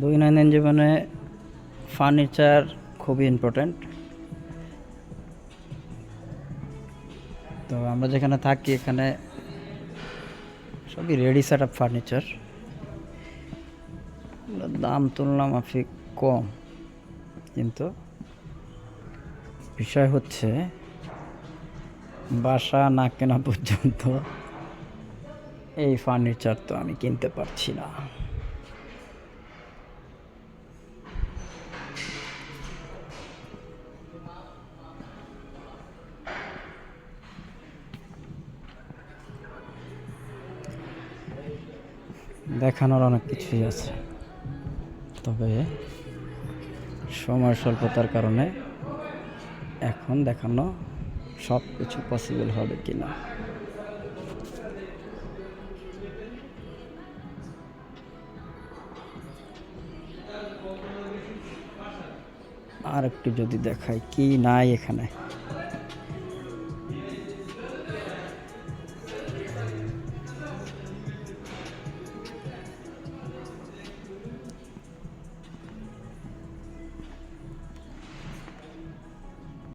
দৈনন্দিন জীবনে ফার্নিচার খুবই ইম্পর্ট্যান্ট। তো আমরা যেখানে থাকি এখানে সবই রেডি সেট আপ ফার্নিচার, দাম তুলনা মাফিক কম, কিন্তু বিষয় হচ্ছে বাসা না কেনা পর্যন্ত এই ফার্নিচার তো আমি কিনতে পারছি না। দেখানোর অনেক কিছুই আছে, তবে সময় স্বল্পতার কারণে এখন দেখানো সব কিছু পসিবল হবে কি না। আর একটু যদি দেখাই কি নাই এখানে।